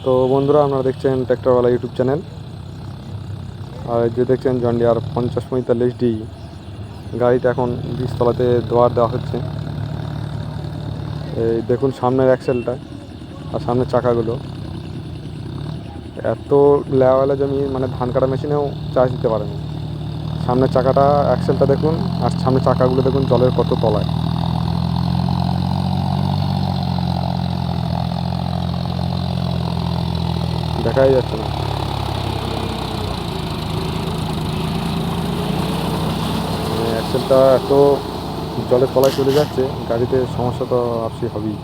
তো বন্ধুরা, আপনারা দেখছেন ট্র্যাক্টরওয়ালা ইউটিউব চ্যানেল। আর যে দেখছেন জন ডিয়ার 5045D গাড়িটা এখন বীজতলাতে দোয়ার দেওয়া হচ্ছে। এই দেখুন সামনের অ্যাক্সেলটা আর সামনের চাকাগুলো, এত লেওয়ালা জমি মানে ধান কাটা মেশিনেও চার্জ দিতে পারে না। সামনের চাকাটা অ্যাক্সেলটা দেখুন, আর সামনের চাকাগুলো দেখুন জলের কত তলায়, দেখাই যাচ্ছে না। অ্যাক্সেলটা এত জলের তলায় চলে যাচ্ছে, গাড়িতে সমস্যা তো আপসি হবেই।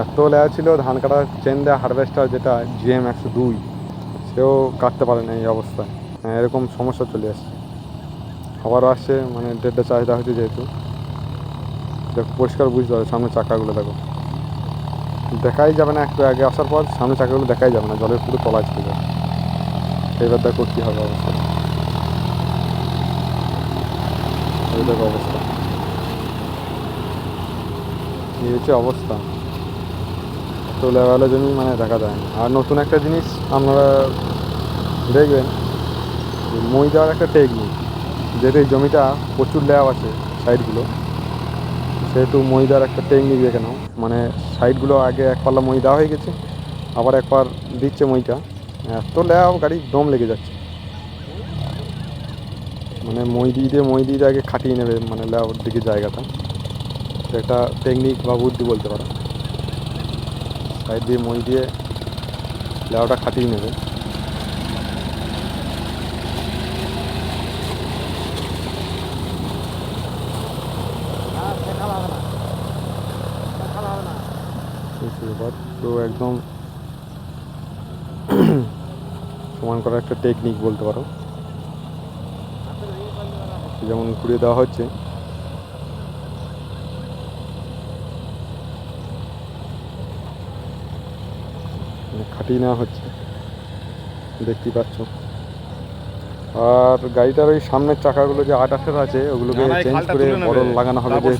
এত লেয়া ছিল, ধান কাটা চেন দেওয়া হারভেস্টার যেটা GM 102 সেও কাটতে পারে না এই অবস্থায়। এরকম সমস্যা চলে আসছে। আবারও আসছে, মানে ডেটটা চার্জ দেওয়া হচ্ছে যেহেতু। দেখো পরিষ্কার বুঝতে হবে, সামনে চাকাগুলো দেখো দেখাই যাবে না। একটু আগে আসার পর সামনে চাকাগুলো দেখাই যাবে না, জলের পুরো তলায় চলে যাবে। এবার দেখো কী হবে অবস্থা, এই দেখো অবস্থা, এই হচ্ছে অবস্থা। তো লেভেলের জমি মানে দেখা যায় না। আর নতুন একটা জিনিস আপনারা দেখবেন, মই দেওয়ার একটা টেকনিক, যেহেতু এই জমিটা প্রচুর লেয়ার আছে সাইডগুলো, সেহেতু মই দেওয়ার একটা টেকনিক দেখে নাও। মানে সাইডগুলো আগে এক পাল্লা মই দেওয়া হয়ে গেছে, আবার একবার দিচ্ছে মইটা, এত লেয়াও গাড়ি দম লেগে যাচ্ছে। মানে মই দিয়ে আগে খাটিয়ে নেবে, মানে লেয়ার দিকে জায়গাটা। একটা টেকনিক বা বুদ্ধি বলতে পারো। সাইড দিয়ে মই দিয়ে লেয়ারটা খাটিয়ে নেবে। তো একদম সমান করার একটা টেকনিক বলতে পারো। যেমন ঘুরিয়ে দেওয়া হচ্ছে, খাটিয়ে নেওয়া হচ্ছে, দেখতেই পাচ্ছ। আর গাড়িটার ওই সামনের চাকাগুলো যে 8-8 আছে, ওগুলোকে চেঞ্জ করে বড় লাগানো হবে, যে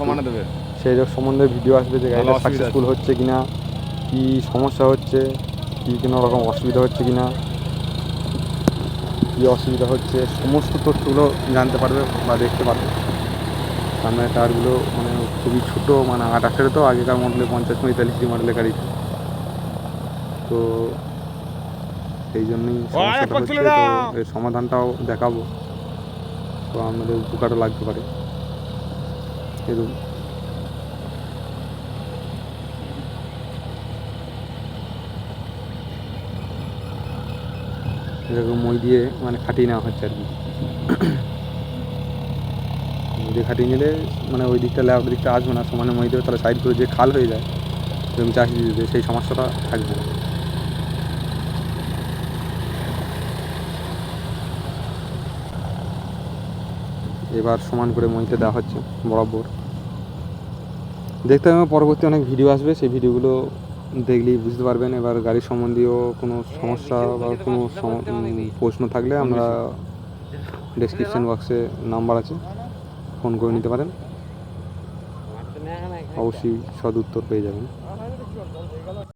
সেই সম্বন্ধে ভিডিও আসবে, যে গাড়িটা সাকসেসফুল হচ্ছে কিনা, কি সমস্যা হচ্ছে, কি কোনো রকম অসুবিধা হচ্ছে কিনা, কী অসুবিধা হচ্ছে, সমস্ত তথ্যগুলো জানতে পারবে বা দেখতে পারবে। সামনের টায়ারগুলো মানে খুবই ছোটো, মানে 8-8 তো আগেকার মডেলে 50-45 মডেলের গাড়ি, তো সেই জন্যই সমস্যাটা হচ্ছে। তো এর সমাধানটাও দেখাবো, তো আমাদের উপকারও লাগতে পারে। এরকম এরকম মই দিয়ে মানে খাটিয়ে নেওয়া হচ্ছে আর কি। মই দিয়ে খাটিয়ে নিলে মানে ওই দিকটা ল্যাব দিকটা আসবে না, সমানে মই দেবে, তাহলে সাইড করে যে খাল হয়ে যায় জমি চাষ দিয়ে দিতে, সেই সমস্যাটা থাকবে না। এবার সমান করে মইতে দেওয়া হচ্ছে বরাবর। দেখতে হবে, পরবর্তী অনেক ভিডিও আসবে, সেই ভিডিওগুলো দেখলেই বুঝতে পারবেন। এবার গাড়ির সম্বন্ধীয় কোনো সমস্যা বা কোনো প্রশ্ন থাকলে আমরা ডেসক্রিপশন বক্সে নাম্বার আছে, ফোন করে নিতে পারেন, অবশ্যই সদ উত্তর পেয়ে যাবেন।